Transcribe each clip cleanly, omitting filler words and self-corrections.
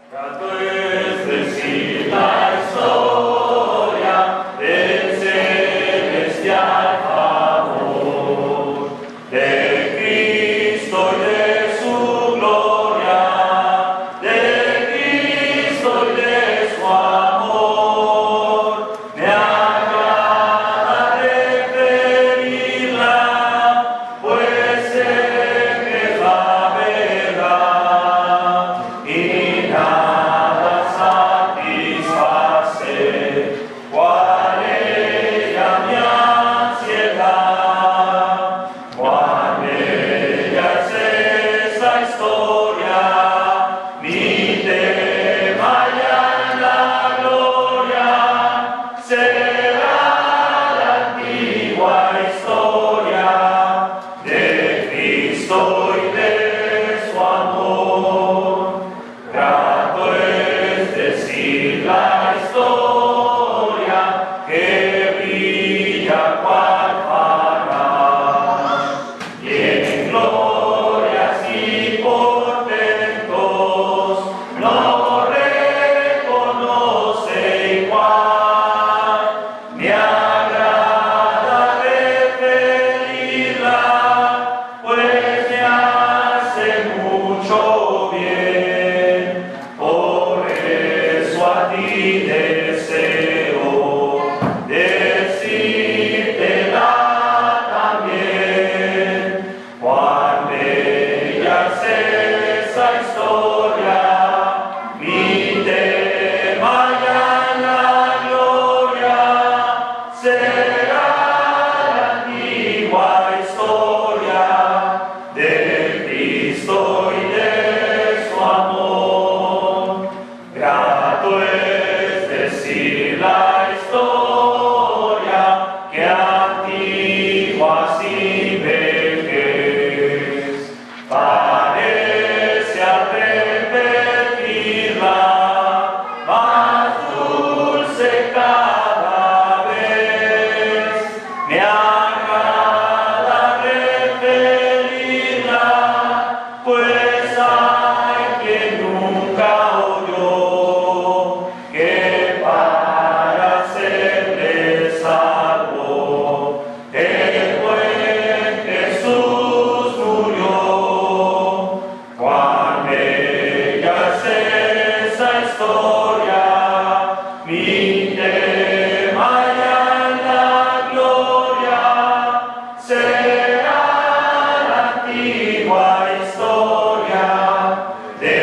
Grato es decir la historia del celestial favor de Cristo y de su gloria, de Cristo y de su amor. Me agrada referirla, pues sé que es la verdad y nada satisface cual ella mi ansiedad, cual ella es esa historia, mi tema ya en la gloria será la antigua historia de Cristo y de su amor. Grato es decir la historia que brilla cual farol, y en glorias y portentos no reconoce igual. Me agrada referirla, pues me hace mucho bien. Por eso a ti deseo decírtela también. Cuán bella es esa historia, mi tema ya en la gloria será la antigua historia de Cristo y de su amor. Grato es decir la historia que antigua sin vejez parece al repetirla más dulce cada vez. Me agrada referirla, pues hay quien nunca oyó que para serle salvo el buen Jesús murió. Cuán bella es esa historia, mi tema ya en la gloria será la antigua historia de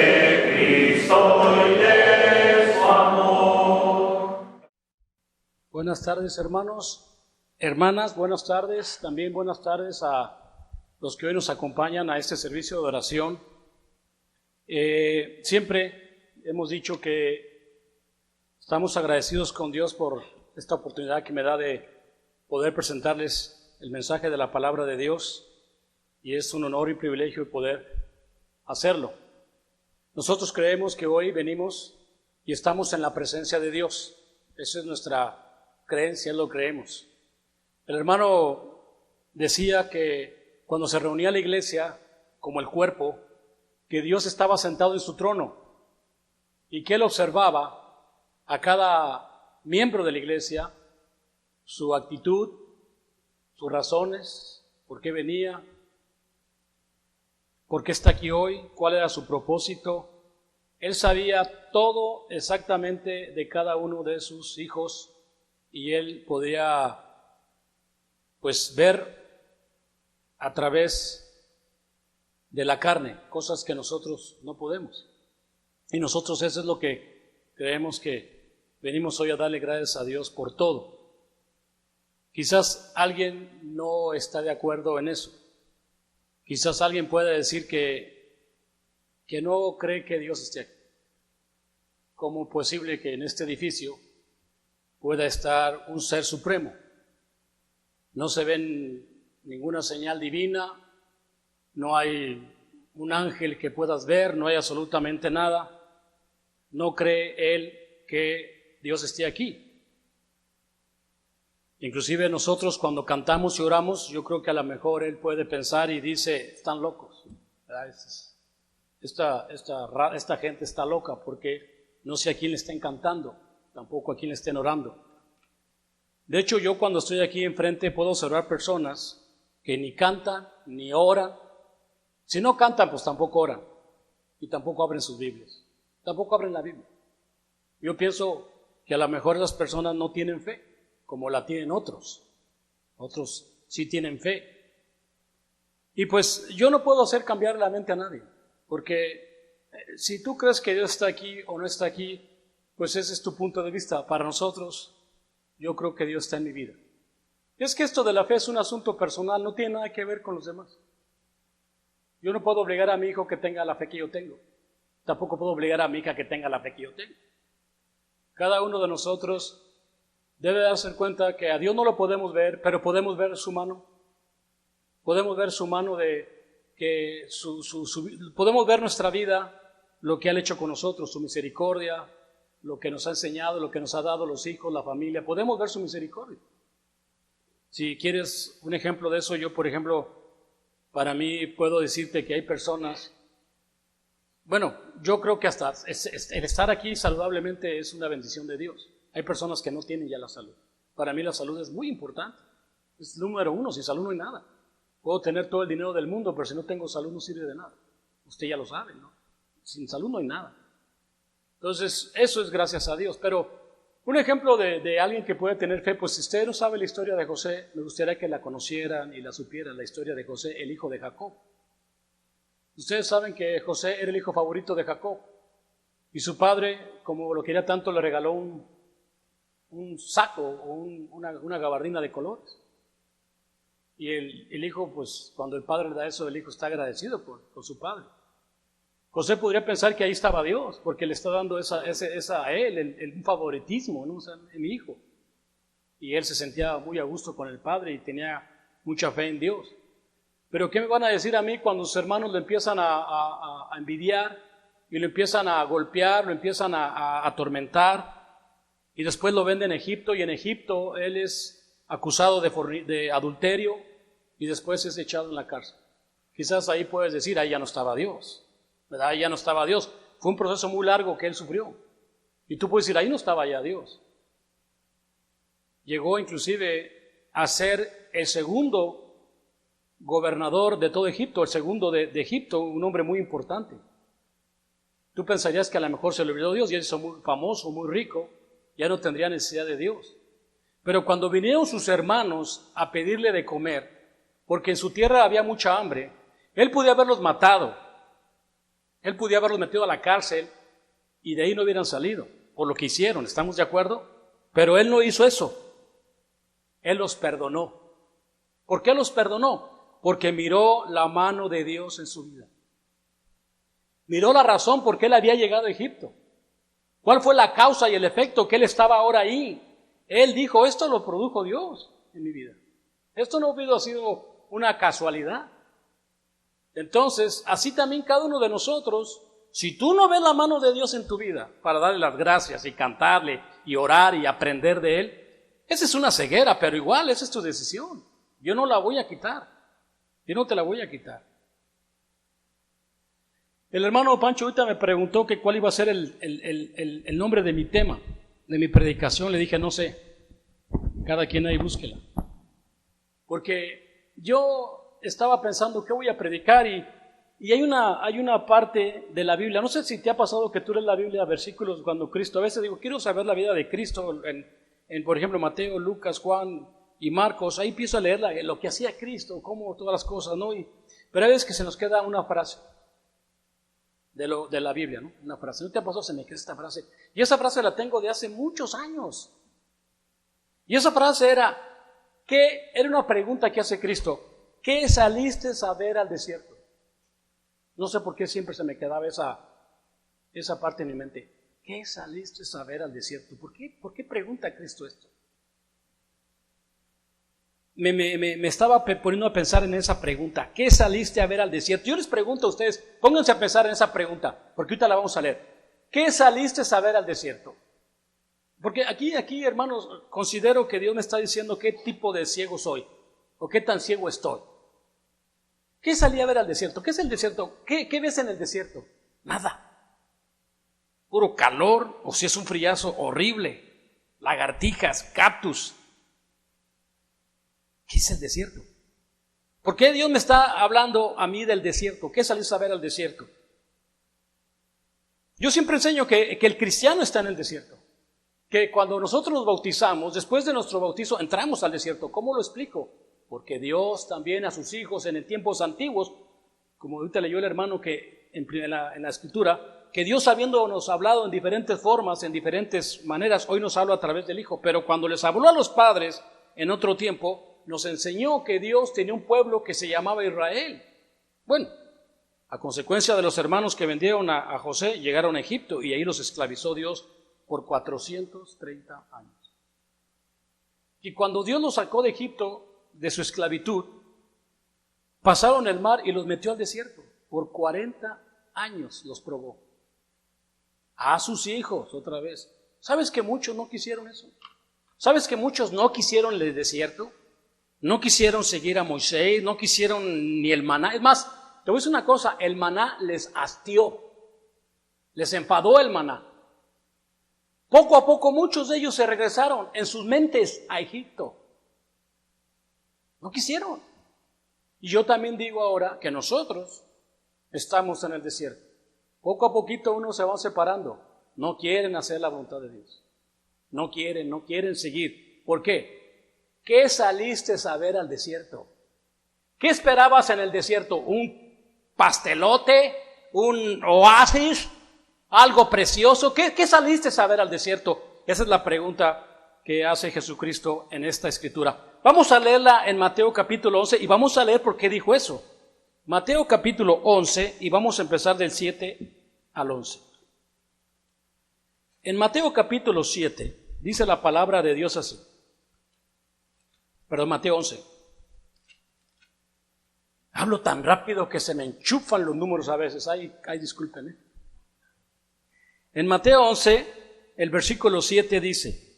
Cristo y de su amor. Buenas tardes, hermanos, hermanas, buenas tardes, también buenas tardes a los que hoy nos acompañan a este servicio de oración. Siempre hemos dicho que estamos agradecidos con Dios por esta oportunidad que me da de poder presentarles el mensaje de la palabra de Dios, y es un honor y privilegio poder hacerlo. Nosotros creemos que hoy venimos y estamos en la presencia de Dios. Esa es nuestra creencia, lo creemos. El hermano decía que cuando se reunía la iglesia como el cuerpo, que Dios estaba sentado en su trono y que Él observaba a cada miembro de la iglesia, su actitud, sus razones, por qué venía, por qué está aquí hoy, cuál era su propósito. Él sabía todo exactamente de cada uno de sus hijos, y Él podía ver a través de la carne cosas que nosotros no podemos. Y nosotros eso es lo que creemos, que venimos hoy a darle gracias a Dios por todo. Quizás alguien no está de acuerdo en eso. Quizás alguien pueda decir que no cree que Dios esté aquí. ¿Cómo es posible que en este edificio pueda estar un ser supremo? No se ven ninguna señal divina, no hay un ángel que puedas ver, no hay absolutamente nada. No cree él que Dios esté aquí. Inclusive nosotros cuando cantamos y oramos, yo creo que a lo mejor él puede pensar y dice, están locos. esta gente está loca porque no sé a quién le está encantando, tampoco a quién le estén orando. De hecho, yo cuando estoy aquí enfrente puedo observar personas que ni cantan, ni oran. Si no cantan, pues tampoco oran. Y tampoco abren sus Biblias. Tampoco abren la Biblia. Yo pienso que a lo mejor esas personas no tienen fe, como la tienen otros. Otros sí tienen fe. Y pues yo no puedo hacer cambiar la mente a nadie. Porque si tú crees que Dios está aquí o no está aquí, pues ese es tu punto de vista. Para nosotros, yo creo que Dios está en mi vida. Y es que esto de la fe es un asunto personal, no tiene nada que ver con los demás. Yo no puedo obligar a mi hijo que tenga la fe que yo tengo. Tampoco puedo obligar a mi hija que tenga la fe que yo tengo. Cada uno de nosotros debe darse cuenta que a Dios no lo podemos ver, pero podemos ver su mano. Podemos ver su mano podemos ver nuestra vida, lo que ha hecho con nosotros, su misericordia, lo que nos ha enseñado, lo que nos ha dado los hijos, la familia. Podemos ver su misericordia. Si quieres un ejemplo de eso, yo, por ejemplo, para mí puedo decirte que hay personas, bueno, yo creo que hasta el estar aquí saludablemente es una bendición de Dios. Hay personas que no tienen ya la salud. Para mí la salud es muy importante. Es número uno, sin salud no hay nada. Puedo tener todo el dinero del mundo, pero si no tengo salud no sirve de nada. Usted ya lo sabe, ¿no? Sin salud no hay nada. Entonces, eso es gracias a Dios. Pero un ejemplo de alguien que puede tener fe, pues si usted no sabe la historia de José, me gustaría que la conocieran y la supieran, la historia de José, el hijo de Jacob. Ustedes saben que José era el hijo favorito de Jacob. Y su padre, como lo quería tanto, le regaló un saco o una gabardina de colores. Y el hijo, pues cuando el padre le da eso, el hijo está agradecido por su padre. José podría pensar que ahí estaba Dios, porque le está dando esa a él, un favoritismo, ¿no? O sea, mi hijo. Y él se sentía muy a gusto con el padre y tenía mucha fe en Dios. Pero ¿qué me van a decir a mí cuando sus hermanos lo empiezan a envidiar y lo empiezan a golpear, lo empiezan a atormentar y después lo venden en Egipto y en Egipto él es acusado de adulterio y después es echado en la cárcel? Quizás ahí puedes decir, ahí ya no estaba Dios. ¿Verdad? Ahí ya no estaba Dios. Fue un proceso muy largo que él sufrió. Y tú puedes decir, ahí no estaba ya Dios. Llegó inclusive a ser el segundo gobernador de todo Egipto, el segundo de Egipto, un hombre muy importante. Tú pensarías que a lo mejor se le olvidó Dios y él es muy famoso, muy rico, ya no tendría necesidad de Dios. Pero cuando vinieron sus hermanos a pedirle de comer, porque en su tierra había mucha hambre, él podía haberlos matado. Él podía haberlos metido a la cárcel y de ahí no hubieran salido, por lo que hicieron, ¿estamos de acuerdo? Pero él no hizo eso. Él los perdonó. ¿Por qué los perdonó? Porque miró la mano de Dios en su vida. Miró la razón por qué él había llegado a Egipto. ¿Cuál fue la causa y el efecto que él estaba ahora ahí? Él dijo, esto lo produjo Dios en mi vida. Esto no hubiera sido una casualidad. Entonces, así también cada uno de nosotros, si tú no ves la mano de Dios en tu vida para darle las gracias y cantarle y orar y aprender de Él, esa es una ceguera, pero igual esa es tu decisión. Yo no la voy a quitar. Yo no te la voy a quitar. El hermano Pancho ahorita me preguntó que cuál iba a ser el nombre de mi tema, de mi predicación. Le dije, no sé, cada quien ahí búsquela. Porque yo estaba pensando qué voy a predicar y hay una parte de la Biblia, no sé si te ha pasado que tú lees la Biblia, versículos cuando Cristo, a veces digo, quiero saber la vida de Cristo en por ejemplo, Mateo, Lucas, Juan y Marcos, ahí empiezo a leer lo que hacía Cristo, cómo todas las cosas, ¿no? Pero a veces que se nos queda una frase de la Biblia, ¿no? Una frase, ¿no te ha pasado? Se me queda esta frase. Y esa frase la tengo de hace muchos años. Y esa frase era una pregunta que hace Cristo. ¿Qué saliste a ver al desierto? No sé por qué siempre se me quedaba esa parte en mi mente. ¿Qué saliste a ver al desierto? ¿Por qué pregunta Cristo esto? Me estaba poniendo a pensar en esa pregunta. ¿Qué saliste a ver al desierto? Yo les pregunto a ustedes, pónganse a pensar en esa pregunta, porque ahorita la vamos a leer. ¿Qué saliste a ver al desierto? Porque aquí, hermanos, considero que Dios me está diciendo qué tipo de ciego soy, o qué tan ciego estoy. ¿Qué salí a ver al desierto? ¿Qué es el desierto? ¿Qué ves en el desierto? Nada. Puro calor, o si es un friazo horrible, lagartijas, cactus. ¿Qué es el desierto? ¿Por qué Dios me está hablando a mí del desierto? ¿Qué salís a ver al desierto? Yo siempre enseño que el cristiano está en el desierto. Que cuando nosotros nos bautizamos, después de nuestro bautizo, entramos al desierto. ¿Cómo lo explico? Porque Dios también a sus hijos en tiempos antiguos, como ahorita leyó el hermano que en la escritura, que Dios habiéndonos hablado en diferentes formas, en diferentes maneras, hoy nos habla a través del Hijo. Pero cuando les habló a los padres en otro tiempo, nos enseñó que Dios tenía un pueblo que se llamaba Israel. Bueno, a consecuencia de los hermanos que vendieron a José, llegaron a Egipto y ahí los esclavizó Dios por 430 años. Y cuando Dios los sacó de Egipto, de su esclavitud, pasaron el mar y los metió al desierto. Por 40 años los probó. A sus hijos, otra vez. ¿Sabes que muchos no quisieron eso? ¿Sabes que muchos no quisieron el desierto? No quisieron seguir a Moisés, no quisieron ni el maná. Es más, te voy a decir una cosa, el maná les hastió, les enfadó el maná. Poco a poco muchos de ellos se regresaron en sus mentes a Egipto. No quisieron. Y yo también digo ahora que nosotros estamos en el desierto. Poco a poquito uno se va separando. No quieren hacer la voluntad de Dios. No quieren seguir. ¿Por qué? ¿Qué saliste a ver al desierto? ¿Qué esperabas en el desierto? ¿Un pastelote? ¿Un oasis? ¿Algo precioso? ¿Qué saliste a ver al desierto? Esa es la pregunta que hace Jesucristo en esta escritura. Vamos a leerla en Mateo capítulo 11 y vamos a leer por qué dijo eso. Mateo capítulo 11 y vamos a empezar del 7 al 11. En Mateo capítulo 7 dice la palabra de Dios así. Perdón, Mateo 11. Hablo tan rápido que se me enchufan los números a veces. Ay, disculpen. En Mateo 11, el versículo 7 dice: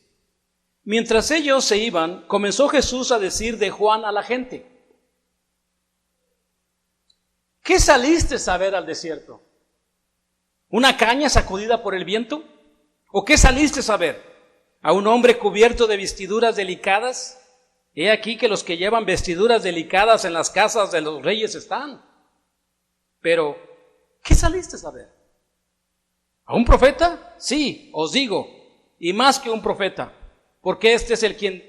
mientras ellos se iban, comenzó Jesús a decir de Juan a la gente: ¿qué saliste a ver al desierto? ¿Una caña sacudida por el viento? ¿O qué saliste a ver? ¿A un hombre cubierto de vestiduras delicadas? He aquí que los que llevan vestiduras delicadas en las casas de los reyes están. Pero, ¿qué saliste a ver? ¿A un profeta? Sí, os digo, y más que un profeta, porque este es el quien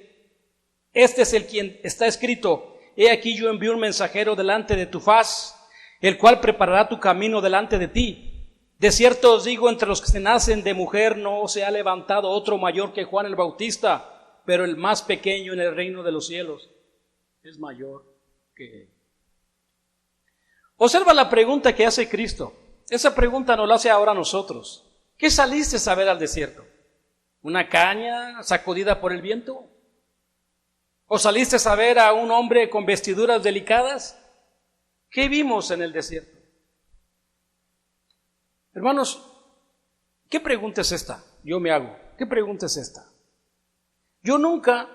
está escrito: he aquí yo envío un mensajero delante de tu faz, el cual preparará tu camino delante de ti. De cierto os digo, entre los que se nacen de mujer no se ha levantado otro mayor que Juan el Bautista, pero el más pequeño en el reino de los cielos es mayor que él. Observa la pregunta que hace Cristo. Esa pregunta nos la hace ahora a nosotros. ¿Qué saliste a ver al desierto? ¿Una caña sacudida por el viento? ¿O saliste a ver a un hombre con vestiduras delicadas? ¿Qué vimos en el desierto? Hermanos, ¿qué pregunta es esta? Yo me hago. ¿Qué pregunta es esta? Yo nunca,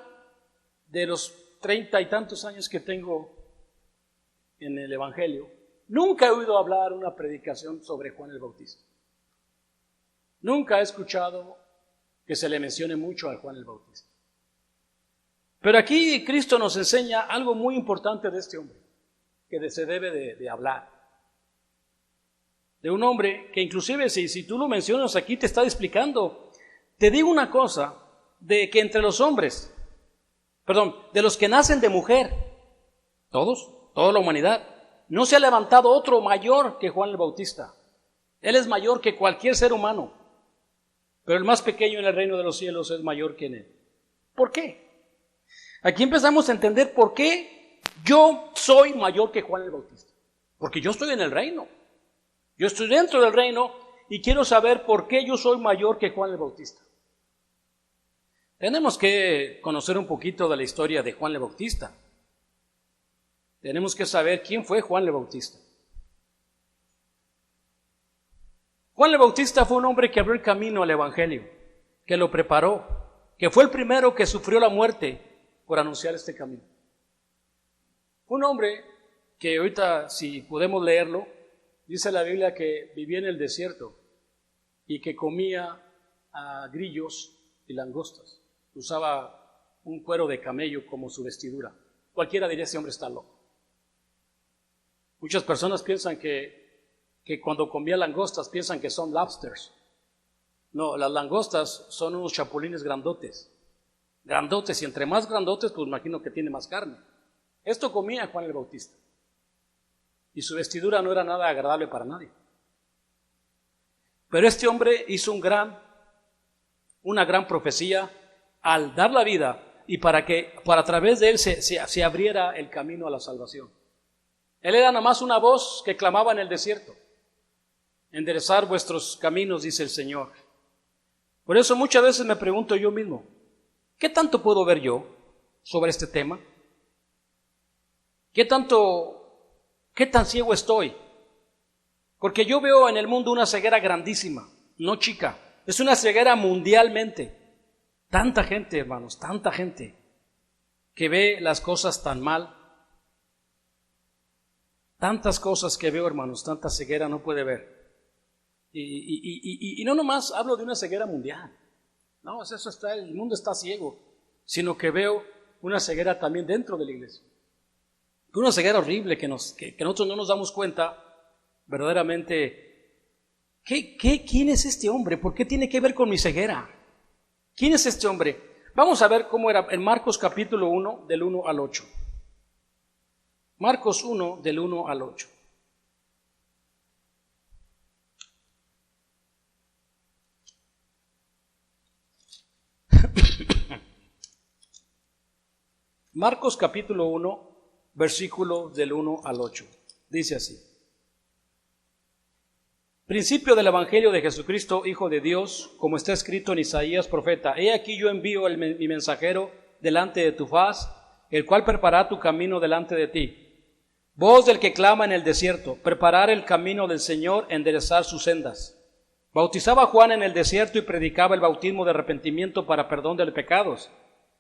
de los 30 y tantos años que tengo en el Evangelio, nunca he oído hablar una predicación sobre Juan el Bautista. Nunca he escuchado que se le mencione mucho a Juan el Bautista. Pero aquí Cristo nos enseña algo muy importante de este hombre, que se debe de hablar. De un hombre que inclusive si tú lo mencionas aquí te está explicando. Te digo una cosa, de que entre los hombres, de los que nacen de mujer, toda la humanidad, no se ha levantado otro mayor que Juan el Bautista. Él es mayor que cualquier ser humano, pero el más pequeño en el reino de los cielos es mayor que él. ¿Por qué? Aquí empezamos a entender por qué yo soy mayor que Juan el Bautista. Porque yo estoy en el reino. Yo estoy dentro del reino y quiero saber por qué yo soy mayor que Juan el Bautista. Tenemos que conocer un poquito de la historia de Juan el Bautista. Tenemos que saber quién fue Juan el Bautista. Juan el Bautista fue un hombre que abrió el camino al Evangelio, que lo preparó, que fue el primero que sufrió la muerte por anunciar este camino. Fue un hombre que ahorita, si podemos leerlo, dice la Biblia que vivía en el desierto y que comía grillos y langostas. Usaba un cuero de camello como su vestidura. Cualquiera diría, ese hombre está loco. Muchas personas piensan que cuando comía langostas piensan que son lobsters. No, las langostas son unos chapulines grandotes. Grandotes, y entre más grandotes, pues imagino que tiene más carne. Esto comía Juan el Bautista. Y su vestidura no era nada agradable para nadie. Pero este hombre hizo una gran profecía al dar la vida y para a través de él se abriera el camino a la salvación. Él era nada más una voz que clamaba en el desierto. Enderezar vuestros caminos, dice el Señor. Por eso muchas veces me pregunto yo mismo, ¿qué tanto puedo ver yo sobre este tema? ¿Qué tan ciego estoy? Porque yo veo en el mundo una ceguera grandísima, no chica, es una ceguera mundialmente. Tanta gente, hermanos, tanta gente que ve las cosas tan mal. Tantas cosas que veo, hermanos, tanta ceguera no puede ver. Y no nomás hablo de una ceguera mundial. No, eso está, el mundo está ciego, sino que veo una ceguera también dentro de la iglesia. Una ceguera horrible que nosotros no nos damos cuenta verdaderamente. ¿Quién es este hombre? ¿Por qué tiene que ver con mi ceguera? ¿Quién es este hombre? Vamos a ver cómo era en Marcos capítulo 1, del 1 al 8. Marcos 1, del 1 al 8. Marcos capítulo 1, versículo del 1 al 8. Dice así. Principio del Evangelio de Jesucristo, Hijo de Dios, como está escrito en Isaías profeta. He aquí yo envío mi mensajero delante de tu faz, el cual preparará tu camino delante de ti. Voz del que clama en el desierto, preparar el camino del Señor, enderezar sus sendas. Bautizaba Juan en el desierto y predicaba el bautismo de arrepentimiento para perdón de pecados.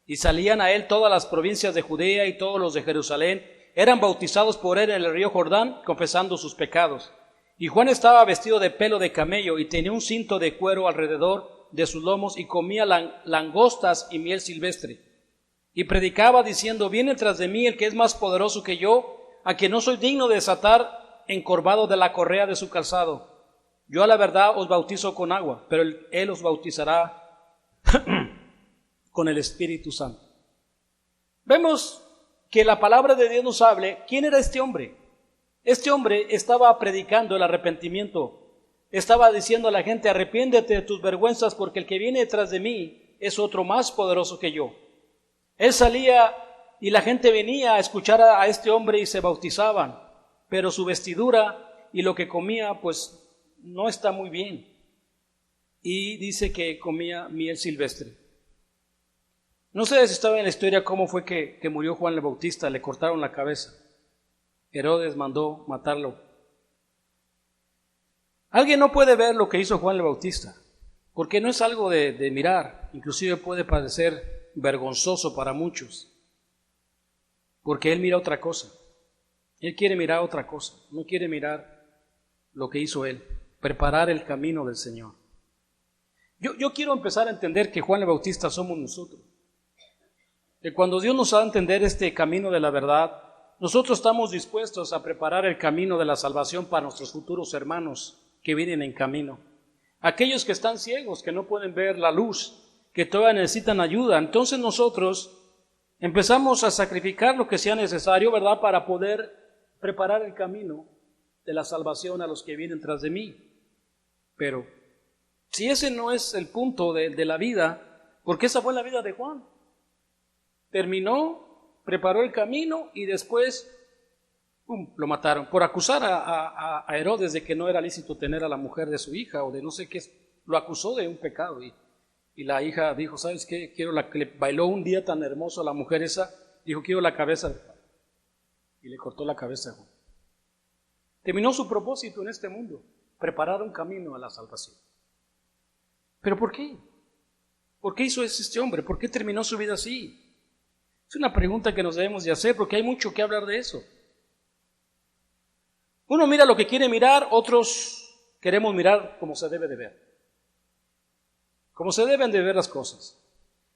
Y salían a él todas las provincias de Judea y todos los de Jerusalén, eran bautizados por él en el río Jordán, confesando sus pecados. Y Juan estaba vestido de pelo de camello y tenía un cinto de cuero alrededor de sus lomos y comía langostas y miel silvestre. Y predicaba diciendo, viene tras de mí el que es más poderoso que yo, a quien no soy digno de desatar encorvado de la correa de su calzado. Yo a la verdad os bautizo con agua, pero él os bautizará con el Espíritu Santo. Vemos que la palabra de Dios nos habla. ¿Quién era este hombre? Este hombre estaba predicando el arrepentimiento. Estaba diciendo a la gente, arrepiéntete de tus vergüenzas porque el que viene detrás de mí es otro más poderoso que yo. Él salía y la gente venía a escuchar a este hombre y se bautizaban, pero su vestidura y lo que comía pues no está muy bien. Y dice que comía miel silvestre. No sé si estaba en la historia cómo fue que murió Juan el Bautista, le cortaron la cabeza. Herodes mandó matarlo. Alguien no puede ver lo que hizo Juan el Bautista, porque no es algo de mirar, inclusive puede parecer vergonzoso para muchos, porque él mira otra cosa. Él quiere mirar otra cosa, no quiere mirar lo que hizo él, preparar el camino del Señor. Yo quiero empezar a entender que Juan el Bautista somos nosotros. Que cuando Dios nos da a entender este camino de la verdad, nosotros estamos dispuestos a preparar el camino de la salvación para nuestros futuros hermanos que vienen en camino. Aquellos que están ciegos, que no pueden ver la luz, que todavía necesitan ayuda. Entonces nosotros empezamos a sacrificar lo que sea necesario, ¿verdad?, para poder preparar el camino de la salvación a los que vienen tras de mí. Pero si ese no es el punto de la vida, porque esa fue la vida de Juan. Terminó, preparó el camino y después lo mataron por acusar a Herodes de que no era lícito tener a la mujer de su hija o de no sé qué. Lo acusó de un pecado y la hija dijo, ¿sabes qué? Quiero que le bailó un día tan hermoso a la mujer esa, dijo, quiero la cabeza de Juan. Y le cortó la cabeza a Juan. Terminó su propósito en este mundo, preparar un camino a la salvación. ¿Pero por qué? ¿Por qué hizo eso este hombre? ¿Por qué terminó su vida así? Es una pregunta que nos debemos de hacer porque hay mucho que hablar de eso. Uno mira lo que quiere mirar, otros queremos mirar como se debe de ver. Como se deben de ver las cosas.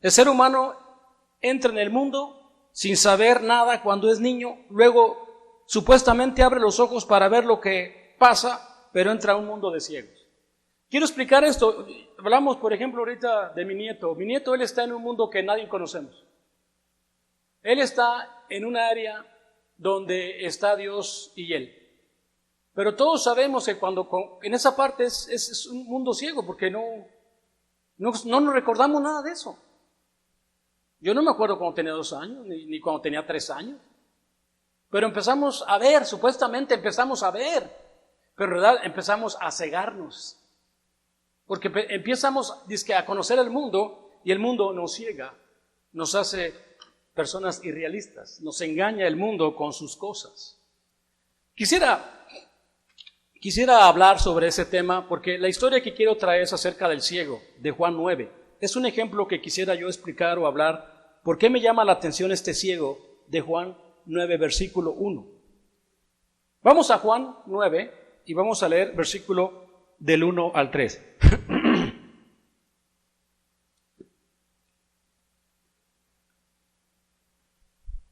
El ser humano entra en el mundo sin saber nada cuando es niño, luego supuestamente abre los ojos para ver lo que pasa, pero entra a un mundo de ciegos. Quiero explicar esto. Hablamos, por ejemplo, ahorita de mi nieto. Mi nieto, él está en un mundo que nadie conocemos. Él está en un área donde está Dios y él. Pero todos sabemos que en esa parte es un mundo ciego, porque no nos recordamos nada de eso. Yo no me acuerdo cuando tenía 2 años, ni cuando tenía 3 años. Pero empezamos a ver, supuestamente empezamos a ver, pero en realidad empezamos a cegarnos. Porque empezamos a conocer el mundo y el mundo nos ciega, nos hace personas irrealistas, nos engaña el mundo con sus cosas. Quisiera hablar sobre ese tema porque la historia que quiero traer es acerca del ciego, de Juan 9. Es un ejemplo que quisiera yo explicar o hablar. ¿Por qué me llama la atención este ciego de Juan 9, versículo 1? Vamos a Juan 9 y vamos a leer versículo del 1 al 3.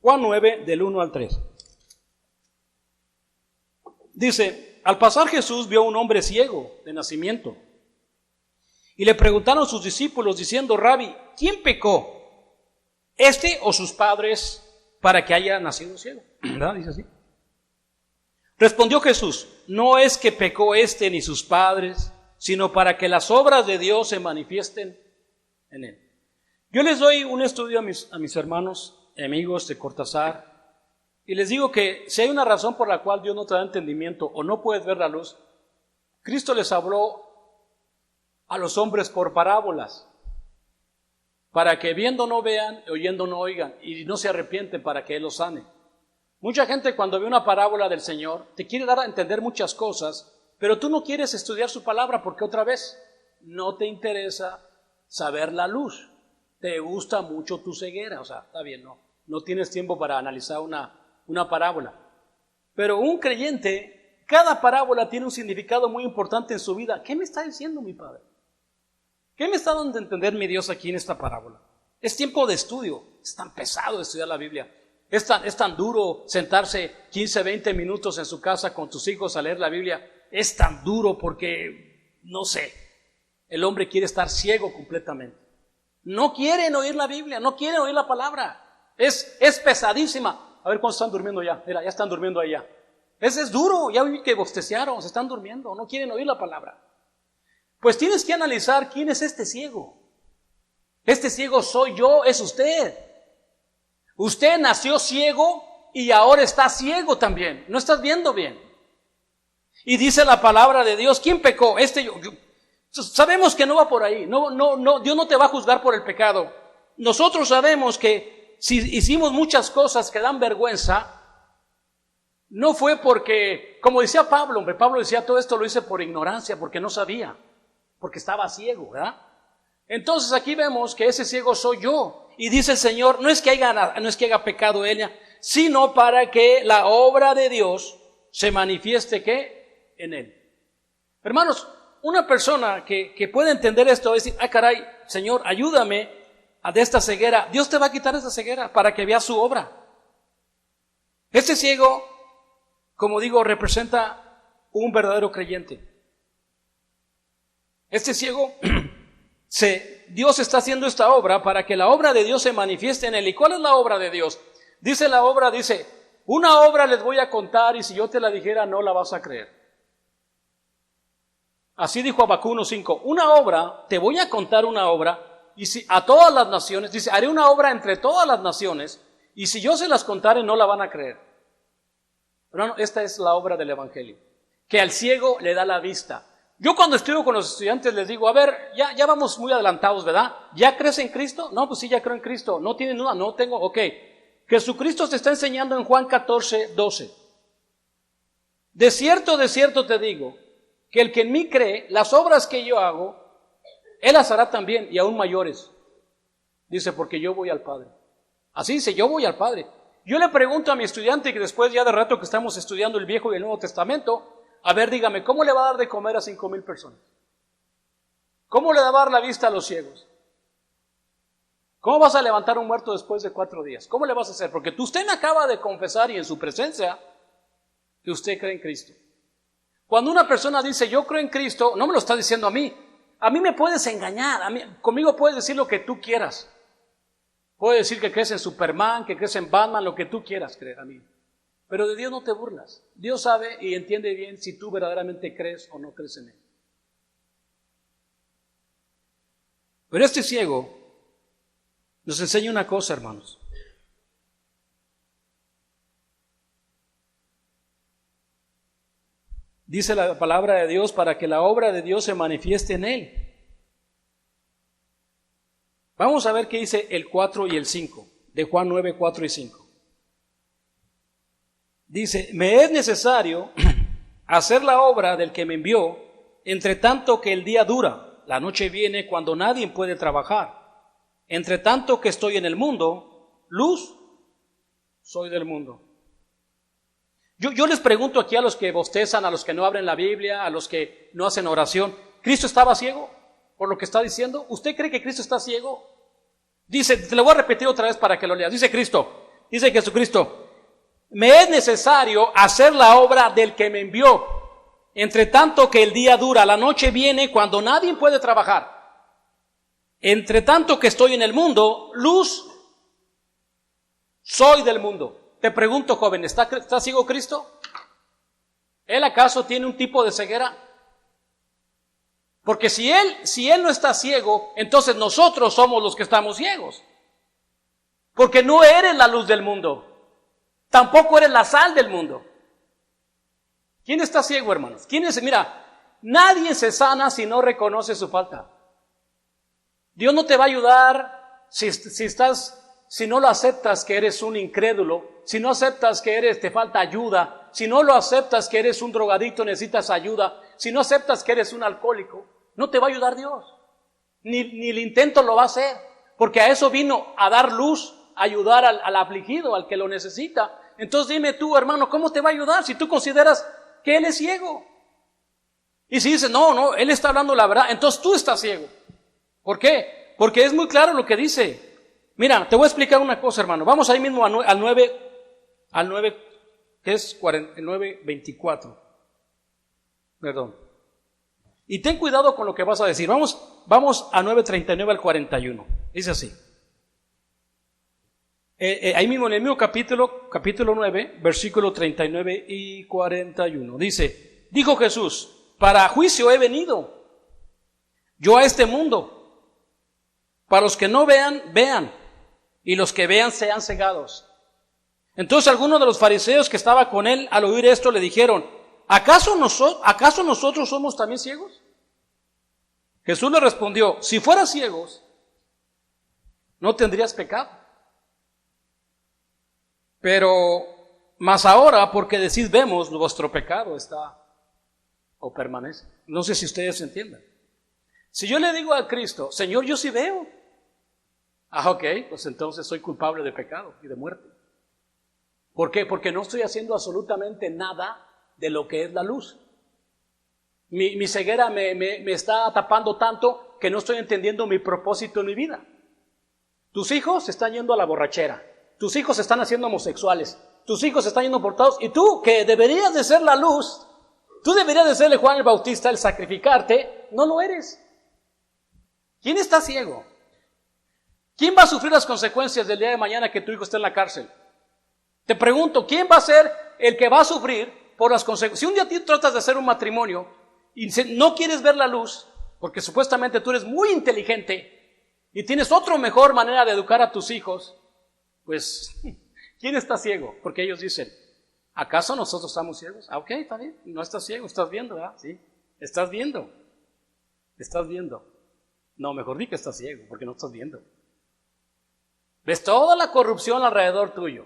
Juan 9, del 1 al 3. Dice: al pasar Jesús vio a un hombre ciego de nacimiento. Y le preguntaron sus discípulos diciendo: Rabí, ¿quién pecó? ¿Este o sus padres para que haya nacido ciego? ¿Verdad? Dice así. Respondió Jesús: no es que pecó este ni sus padres, sino para que las obras de Dios se manifiesten en él. Yo les doy un estudio a mis hermanos, amigos de Cortázar, y les digo que si hay una razón por la cual Dios no te da entendimiento o no puedes ver la luz, Cristo les habló a los hombres por parábolas, para que viendo no vean, oyendo no oigan, y no se arrepienten para que Él los sane. Mucha gente cuando ve una parábola del Señor te quiere dar a entender muchas cosas, pero tú no quieres estudiar su palabra porque otra vez no te interesa saber la luz. Te gusta mucho tu ceguera, o sea, está bien, no tienes tiempo para analizar una parábola. Pero un creyente, cada parábola tiene un significado muy importante en su vida. ¿Qué me está diciendo mi Padre? ¿Qué me está dando a entender mi Dios aquí en esta parábola? Es tiempo de estudio, es tan pesado estudiar la Biblia. Es tan duro sentarse 15, 20 minutos en su casa con tus hijos a leer la Biblia. Es tan duro porque, no sé, el hombre quiere estar ciego completamente. No quieren oír la Biblia, no quieren oír la palabra. Es pesadísima. A ver cuántos están durmiendo ya. Mira, ya están durmiendo allá. Es duro, ya vi que bosteciaron, se están durmiendo, no quieren oír la palabra. Pues tienes que analizar quién es este ciego. Este ciego soy yo, es usted. Usted nació ciego y ahora está ciego también. No estás viendo bien. Y dice la palabra de Dios, ¿quién pecó? Sabemos que no va por ahí. No, Dios no te va a juzgar por el pecado. Nosotros sabemos que si hicimos muchas cosas que dan vergüenza, no fue porque, como decía Pablo, Pablo decía todo esto lo hice por ignorancia, porque no sabía, porque estaba ciego, ¿verdad? Entonces aquí vemos que ese ciego soy yo. Y dice el Señor, no es que haga pecado ella, sino para que la obra de Dios se manifieste ¿qué? En él. Hermanos, una persona que puede entender esto va a decir, caray, Señor, ayúdame de esta ceguera. Dios te va a quitar esa ceguera para que veas su obra. Este ciego, como digo, representa un verdadero creyente. Este ciego, Dios está haciendo esta obra para que la obra de Dios se manifieste en él. ¿Y cuál es la obra de Dios? Dice una obra les voy a contar y si yo te la dijera no la vas a creer. Así dijo Habacuc 1:5. Una obra, te voy a contar una obra y si a todas las naciones, dice, haré una obra entre todas las naciones y si yo se las contare no la van a creer. Hermano, esta es la obra del Evangelio, que al ciego le da la vista. Yo cuando estudio con los estudiantes les digo, a ver, ya vamos muy adelantados, ¿verdad? ¿Ya crees en Cristo? No, pues sí, ya creo en Cristo. ¿No tienen duda? No tengo, ok. Jesucristo te está enseñando en Juan 14:12. De cierto te digo, que el que en mí cree, las obras que yo hago, Él las hará también y aún mayores. Dice, porque yo voy al Padre. Así dice, yo voy al Padre. Yo le pregunto a mi estudiante que después ya de rato que estamos estudiando el Viejo y el Nuevo Testamento, a ver, dígame, ¿cómo le va a dar de comer a 5,000 personas? ¿Cómo le va a dar la vista a los ciegos? ¿Cómo vas a levantar un muerto después de 4 días? ¿Cómo le vas a hacer? Porque usted me acaba de confesar y en su presencia que usted cree en Cristo. Cuando una persona dice yo creo en Cristo, no me lo está diciendo a mí. A mí me puedes engañar, conmigo puedes decir lo que tú quieras. Puedes decir que crees en Superman, que crees en Batman, lo que tú quieras creer a mí. Pero de Dios no te burlas. Dios sabe y entiende bien si tú verdaderamente crees o no crees en Él. Pero este ciego nos enseña una cosa, hermanos. Dice la palabra de Dios para que la obra de Dios se manifieste en él. Vamos a ver qué dice el 4 y el 5 de Juan 9, 4 y 5. Dice, me es necesario hacer la obra del que me envió, entre tanto que el día dura, la noche viene cuando nadie puede trabajar. Entre tanto que estoy en el mundo, luz soy del mundo. Yo les pregunto aquí a los que bostezan, a los que no abren la Biblia, a los que no hacen oración, ¿Cristo estaba ciego por lo que está diciendo? ¿Usted cree que Cristo está ciego? Dice, te lo voy a repetir otra vez para que lo leas. Dice Jesucristo, me es necesario hacer la obra del que me envió, entre tanto que el día dura, la noche viene cuando nadie puede trabajar. Entre tanto que estoy en el mundo, luz soy del mundo. Te pregunto, joven, ¿está ciego Cristo? ¿Él acaso tiene un tipo de ceguera? Porque si él no está ciego, entonces nosotros somos los que estamos ciegos. Porque no eres la luz del mundo. Tampoco eres la sal del mundo. ¿Quién está ciego, hermanos? Mira, nadie se sana si no reconoce su falta. Dios no te va a ayudar si no lo aceptas que eres un incrédulo, si no aceptas que te falta ayuda, si no lo aceptas que eres un drogadicto, necesitas ayuda, si no aceptas que eres un alcohólico, no te va a ayudar Dios. Ni el intento lo va a hacer, porque a eso vino, a dar luz, a ayudar al afligido, al que lo necesita. Entonces dime tú, hermano, ¿cómo te va a ayudar si tú consideras que él es ciego? Y si dices, no, él está hablando la verdad, entonces tú estás ciego. ¿Por qué? Porque es muy claro lo que dice. Mira, te voy a explicar una cosa, hermano. Vamos ahí mismo al 9, que es 9:24. Perdón. Y ten cuidado con lo que vas a decir. Vamos a 9:39 al 41. Dice así. Ahí mismo en el mismo capítulo 9, versículo 39 y 41. Dice, dijo Jesús, para juicio he venido yo a este mundo. Para los que no vean, vean. Y los que vean sean cegados. Entonces algunos de los fariseos que estaba con él al oír esto le dijeron, ¿acaso nosotros somos también ciegos? Jesús le respondió, si fueras ciegos, no tendrías pecado. Pero más ahora, porque decís vemos, vuestro pecado está o permanece. No sé si ustedes entiendan. Si yo le digo a Cristo, Señor, yo sí veo. Ok, pues entonces soy culpable de pecado y de muerte. ¿Por qué? Porque no estoy haciendo absolutamente nada de lo que es la luz. Mi ceguera me está tapando tanto que no estoy entendiendo mi propósito en mi vida. Tus hijos están yendo a la borrachera. Tus hijos están haciendo homosexuales. Tus hijos están yendo portados. Y tú, que deberías de ser la luz, tú deberías de serle Juan el Bautista, el sacrificarte, no lo eres. ¿Quién está ciego? ¿Quién va a sufrir las consecuencias del día de mañana que tu hijo esté en la cárcel? Te pregunto, ¿quién va a ser el que va a sufrir por las consecuencias? Si un día tú tratas de hacer un matrimonio y no quieres ver la luz, porque supuestamente tú eres muy inteligente y tienes otra mejor manera de educar a tus hijos, pues, ¿quién está ciego? Porque ellos dicen, ¿acaso nosotros estamos ciegos? Ok, está bien, no estás ciego, estás viendo, ¿verdad? Sí, estás viendo. No, mejor di que estás ciego, porque no estás viendo. Ves toda la corrupción alrededor tuyo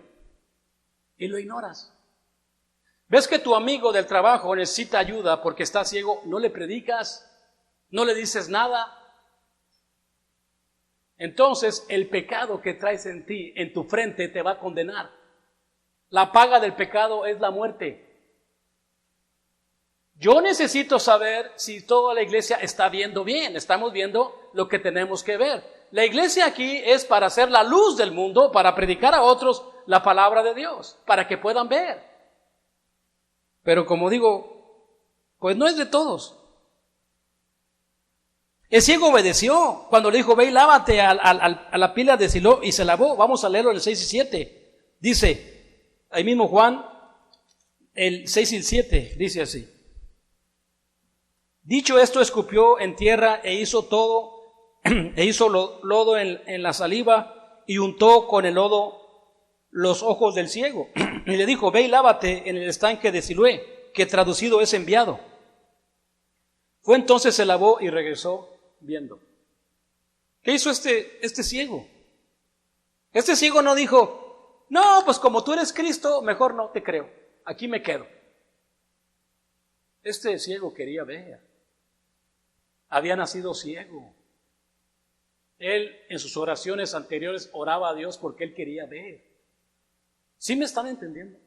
y lo ignoras. Ves que tu amigo del trabajo necesita ayuda porque está ciego, no le predicas, no le dices nada. Entonces el pecado que traes en ti, en tu frente, te va a condenar. La paga del pecado es la muerte. Yo necesito saber si toda la iglesia está viendo bien, estamos viendo lo que tenemos que ver. La iglesia aquí es para ser la luz del mundo, para predicar a otros la palabra de Dios, para que puedan ver. Pero como digo, pues no es de todos. El ciego obedeció cuando le dijo, ve y lávate a la pila de Siloé, y se lavó. Vamos a leerlo en el 6 y 7. Dice, ahí mismo Juan, el 6 y el 7, dice así. Dicho esto, escupió en tierra e hizo lodo en la saliva y untó con el lodo los ojos del ciego. Y le dijo, ve y lávate en el estanque de Siloé, que traducido es enviado. Fue entonces, se lavó y regresó viendo. ¿Qué hizo este ciego? Este ciego no dijo, no, pues como tú eres Cristo, mejor no te creo, aquí me quedo. Este ciego quería ver. Había nacido ciego. Él en sus oraciones anteriores oraba a Dios porque él quería ver. ¿Sí me están entendiendo?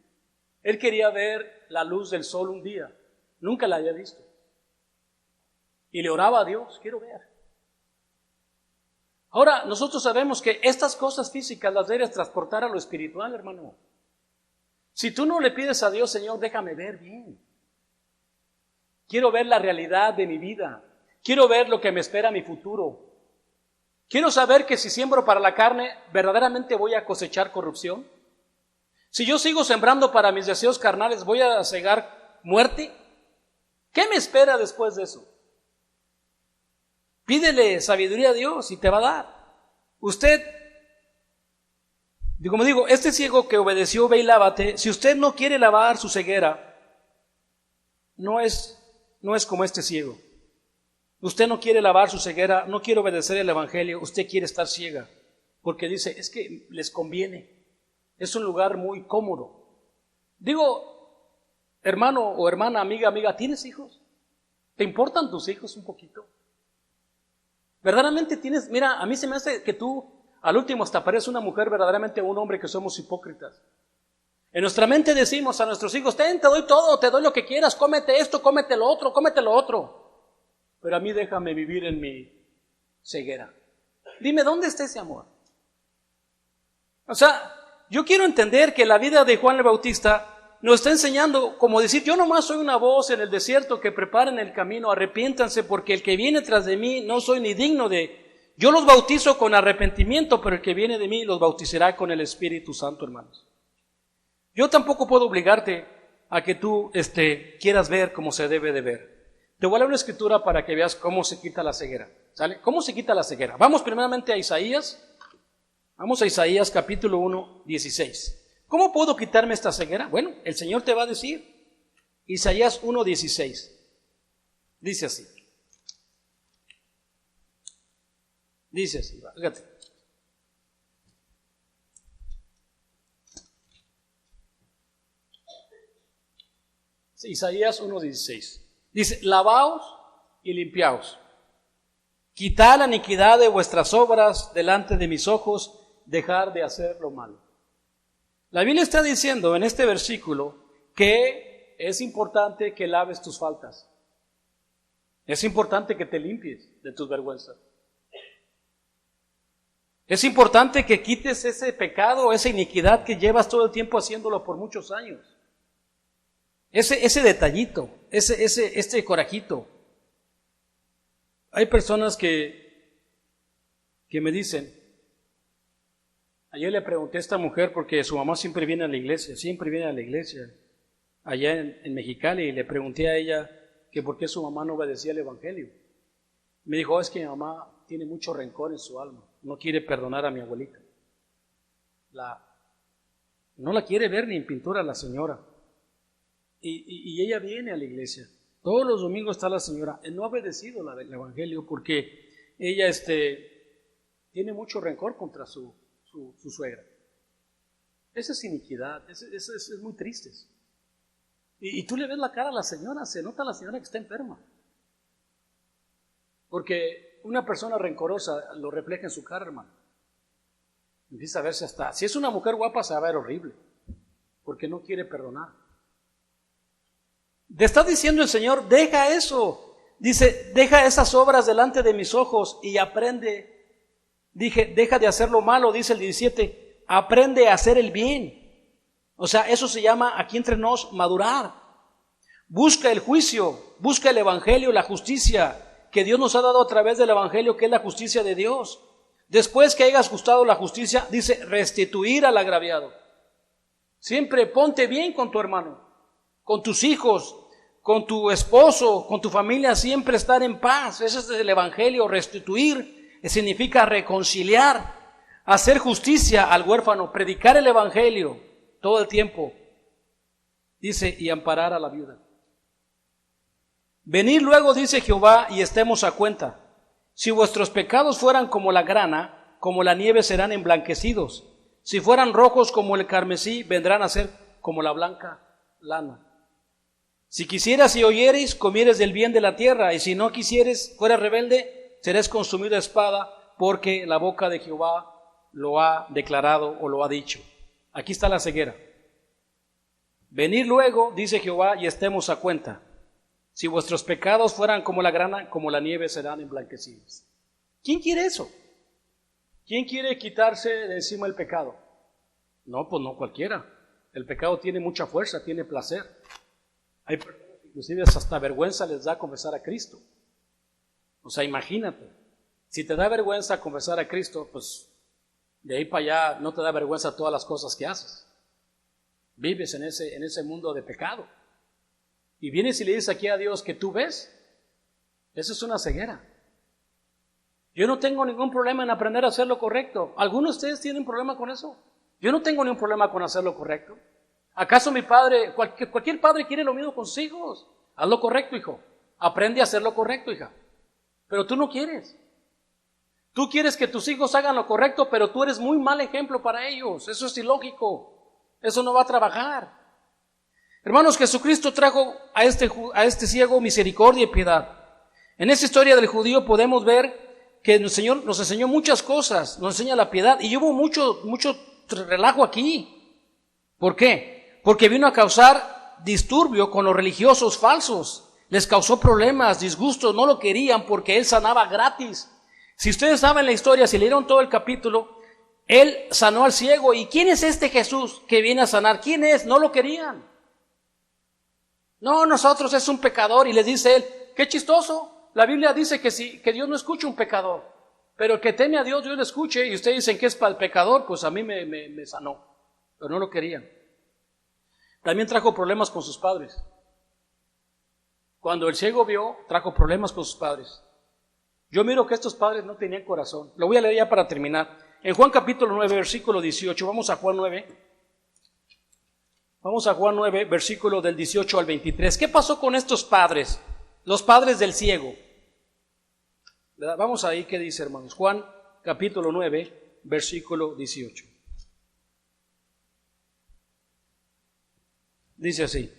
Él quería ver la luz del sol un día. Nunca la había visto. Y le oraba a Dios, quiero ver. Ahora, nosotros sabemos que estas cosas físicas las debes transportar a lo espiritual, hermano. Si tú no le pides a Dios, Señor, déjame ver bien. Quiero ver la realidad de mi vida. Quiero ver lo que me espera mi futuro. Quiero saber que si siembro para la carne, ¿verdaderamente voy a cosechar corrupción? Si yo sigo sembrando para mis deseos carnales, ¿voy a cegar muerte? ¿Qué me espera después de eso? Pídele sabiduría a Dios y te va a dar. Usted, como digo, este ciego que obedeció, ve y lávate. Si usted no quiere lavar su ceguera, no es como este ciego. Usted no quiere lavar su ceguera, no quiere obedecer el evangelio, usted quiere estar ciega, porque dice, es que les conviene, es un lugar muy cómodo. Digo, hermano o hermana, amiga, ¿tienes hijos? ¿Te importan tus hijos un poquito? ¿Verdaderamente tienes? Mira, a mí se me hace que tú, al último, hasta pareces una mujer, verdaderamente un hombre, que somos hipócritas. En nuestra mente decimos a nuestros hijos, te doy todo, te doy lo que quieras, cómete esto, cómete lo otro. Pero a mí déjame vivir en mi ceguera. Dime, ¿dónde está ese amor? O sea, yo quiero entender que la vida de Juan el Bautista nos está enseñando, como decir, yo nomás soy una voz en el desierto que preparen el camino, arrepiéntanse porque el que viene tras de mí no soy ni digno de... Yo los bautizo con arrepentimiento, pero el que viene de mí los bautizará con el Espíritu Santo, hermanos. Yo tampoco puedo obligarte a que tú quieras ver como se debe de ver. Te voy a leer una escritura para que veas cómo se quita la ceguera. ¿Sale? ¿Cómo se quita la ceguera? Vamos primeramente a Isaías. Vamos a Isaías capítulo 1, 16. ¿Cómo puedo quitarme esta ceguera? Bueno, el Señor te va a decir. Isaías 1, 16. Dice así. Dice así, fíjate. Isaías 1, 16. Dice, lavaos y limpiaos. Quitad la iniquidad de vuestras obras delante de mis ojos, dejar de hacer lo malo. La Biblia está diciendo en este versículo que es importante que laves tus faltas. Es importante que te limpies de tus vergüenzas. Es importante que quites ese pecado, esa iniquidad que llevas todo el tiempo haciéndolo por muchos años. Ese detallito, este corajito. Hay personas que me dicen, ayer le pregunté a esta mujer porque su mamá siempre viene a la iglesia, allá en Mexicali, y le pregunté a ella que por qué su mamá no obedecía el evangelio. Me dijo, es que mi mamá tiene mucho rencor en su alma, no quiere perdonar a mi abuelita. No la quiere ver ni en pintura la señora. Y ella viene a la iglesia. Todos los domingos está la señora. No ha obedecido el evangelio porque ella tiene mucho rencor contra su suegra. Esa es iniquidad, es muy triste. Y tú le ves la cara a la señora, se nota a la señora que está enferma. Porque una persona rencorosa lo refleja en su cara, hermano. Empieza a verse hasta, si es una mujer guapa, se va a ver horrible. porque no quiere perdonar. Te está diciendo el Señor, deja eso. Dice, deja esas obras delante de mis ojos y aprende. Deja de hacer lo malo, dice el 17, aprende a hacer el bien. O sea, eso se llama aquí entre nos madurar. Busca el juicio, busca el evangelio, la justicia que Dios nos ha dado a través del evangelio, que es la justicia de Dios. Después que hayas gustado la justicia, dice restituir al agraviado. Siempre ponte bien con tu hermano, con tus hijos, con tu esposo, con tu familia, siempre estar en paz. Ese es el evangelio. Restituir significa reconciliar, hacer justicia al huérfano, predicar el evangelio todo el tiempo. Dice, y amparar a la viuda. Venid luego, dice Jehová, y estemos a cuenta. Si vuestros pecados fueran como la grana, como la nieve serán emblanquecidos. Si fueran rojos como el carmesí, vendrán a ser como la blanca lana. Si quisieras y oyeres, comieres del bien de la tierra, y si no quisieres, fueras rebelde, serás consumido a espada, porque la boca de Jehová lo ha declarado o lo ha dicho. Aquí está la ceguera. Venid luego, dice Jehová, y estemos a cuenta. Si vuestros pecados fueran como la grana, como la nieve serán emblanquecidos. ¿Quién quiere eso? ¿Quién quiere quitarse de encima el pecado? No, pues no cualquiera. El pecado tiene mucha fuerza, tiene placer. Hay personas que inclusive hasta vergüenza les da confesar a Cristo. O sea, imagínate, si te da vergüenza confesar a Cristo, pues de ahí para allá no te da vergüenza todas las cosas que haces. Vives en ese mundo de pecado. Y vienes y le dices aquí a Dios que tú ves, eso es una ceguera. Yo no tengo ningún problema en aprender a hacer lo correcto. ¿Algunos de ustedes tienen problema con eso? Yo no tengo ningún problema con hacer lo correcto. ¿Acaso mi padre, cualquier padre quiere lo mismo con sus hijos? Haz lo correcto, hijo. Aprende a hacer lo correcto, hija. Pero tú no quieres. Tú quieres que tus hijos hagan lo correcto, pero tú eres muy mal ejemplo para ellos. Eso es ilógico. Eso no va a trabajar. Hermanos, Jesucristo trajo a este ciego misericordia y piedad. En esta historia del judío podemos ver que el Señor nos enseñó muchas cosas, nos enseña la piedad, y hubo mucho relajo aquí. ¿Por qué? Porque vino a causar disturbio con los religiosos falsos. Les causó problemas, disgustos, no lo querían porque Él sanaba gratis. Si ustedes saben la historia, si leyeron todo el capítulo, Él sanó al ciego. ¿Y quién es este Jesús que viene a sanar? ¿Quién es? No lo querían. No, nosotros es un pecador, y les dice él, qué chistoso, la Biblia dice que Dios no escucha un pecador, pero el que teme a Dios, Dios le escuche, y ustedes dicen que es para el pecador, pues a mí me sanó, pero no lo querían. También trajo problemas con sus padres. Cuando el ciego vio, trajo problemas con sus padres. Yo miro que estos padres no tenían corazón. Lo voy a leer ya para terminar. En Juan capítulo 9, versículo 18, vamos a Juan 9. Vamos a Juan 9, versículo del 18 al 23. ¿Qué pasó con estos padres? Los padres del ciego. ¿Verdad? Vamos ahí, ¿qué dice, hermanos? Juan capítulo 9, versículo 18. Dice así.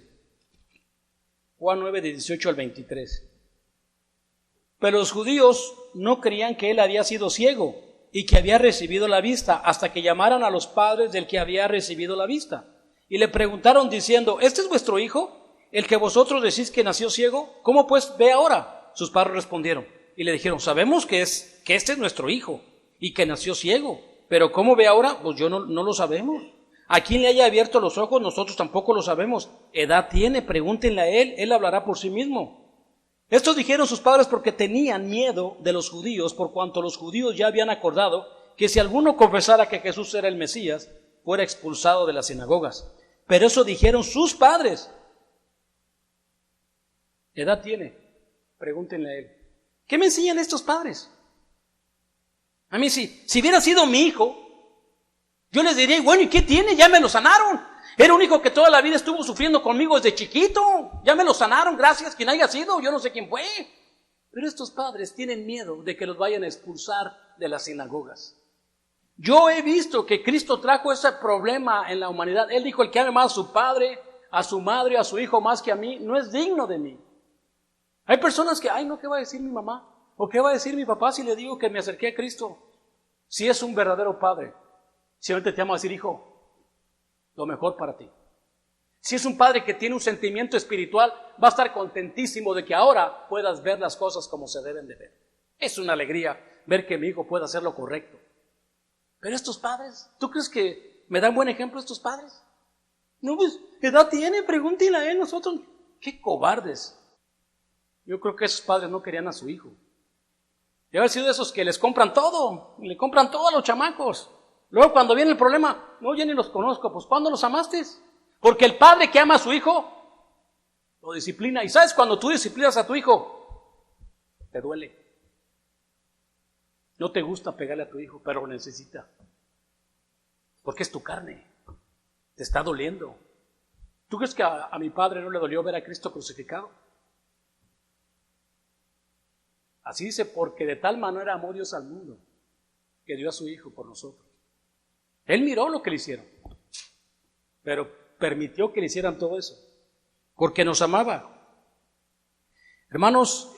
Juan 9, de 18 al 23. Pero los judíos no creían que él había sido ciego y que había recibido la vista, hasta que llamaran a los padres del que había recibido la vista. Y le preguntaron diciendo, ¿este es vuestro hijo, el que vosotros decís que nació ciego? ¿Cómo pues ve ahora? Sus padres respondieron y le dijeron, sabemos que este es nuestro hijo y que nació ciego, pero ¿cómo ve ahora? Pues no lo sabemos. ¿A quién le haya abierto los ojos? Nosotros tampoco lo sabemos. Edad tiene, pregúntenle a él hablará por sí mismo. Estos dijeron sus padres porque tenían miedo de los judíos, por cuanto los judíos ya habían acordado que si alguno confesara que Jesús era el Mesías, fuera expulsado de las sinagogas. Pero eso dijeron sus padres. ¿Qué edad tiene? Pregúntenle a él. ¿Qué me enseñan estos padres? A mí si hubiera sido mi hijo, yo les diría, bueno, ¿y qué tiene? Ya me lo sanaron. Era un hijo que toda la vida estuvo sufriendo conmigo desde chiquito. Ya me lo sanaron, gracias, quien haya sido, yo no sé quién fue. Pero estos padres tienen miedo de que los vayan a expulsar de las sinagogas. Yo he visto que Cristo trajo ese problema en la humanidad. Él dijo, el que ame más a su padre, a su madre, a su hijo más que a mí, no es digno de mí. Hay personas que, no, ¿qué va a decir mi mamá? ¿O qué va a decir mi papá si le digo que me acerqué a Cristo? Si es un verdadero padre, simplemente te amo a decir, hijo, lo mejor para ti. Si es un padre que tiene un sentimiento espiritual, va a estar contentísimo de que ahora puedas ver las cosas como se deben de ver. Es una alegría ver que mi hijo pueda hacer lo correcto. Pero estos padres, ¿tú crees que me dan buen ejemplo estos padres? No, pues, ¿qué edad tiene? Pregúntale a él, nosotros. ¡Qué cobardes! Yo creo que esos padres no querían a su hijo. Debe haber sido de esos que les compran todo, le compran todo a los chamacos. Luego cuando viene el problema, no, ya ni los conozco, pues ¿cuándo los amaste? Porque el padre que ama a su hijo, lo disciplina. Y ¿sabes? Cuando tú disciplinas a tu hijo, te duele. No te gusta pegarle a tu hijo, pero lo necesita. Porque es tu carne. Te está doliendo. ¿Tú crees que a mi padre no le dolió ver a Cristo crucificado? Así dice, porque de tal manera amó Dios al mundo, que dio a su hijo por nosotros. Él miró lo que le hicieron, pero permitió que le hicieran todo eso, porque nos amaba. Hermanos,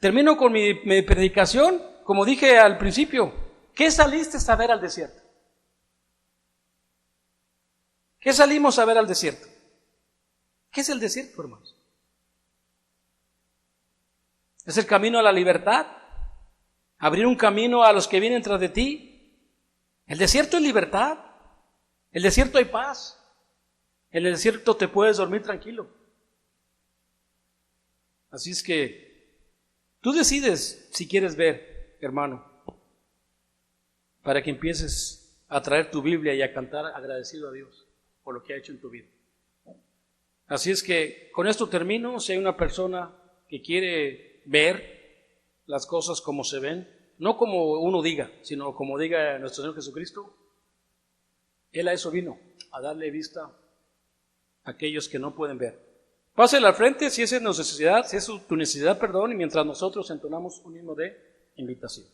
termino con mi predicación, como dije al principio. ¿Qué saliste a ver al desierto? ¿Qué salimos a ver al desierto? ¿Qué es el desierto, hermanos? Es el camino a la libertad, abrir un camino a los que vienen tras de ti. El desierto es libertad, el desierto hay paz, en el desierto te puedes dormir tranquilo. Así es que tú decides si quieres ver, hermano, para que empieces a traer tu Biblia y a cantar agradecido a Dios por lo que ha hecho en tu vida. Así es que con esto termino. Si hay una persona que quiere ver las cosas como se ven, no como uno diga, sino como diga nuestro Señor Jesucristo, Él a eso vino, a darle vista a aquellos que no pueden ver. Pásale al frente si esa es tu necesidad, y mientras nosotros entonamos un himno de invitación.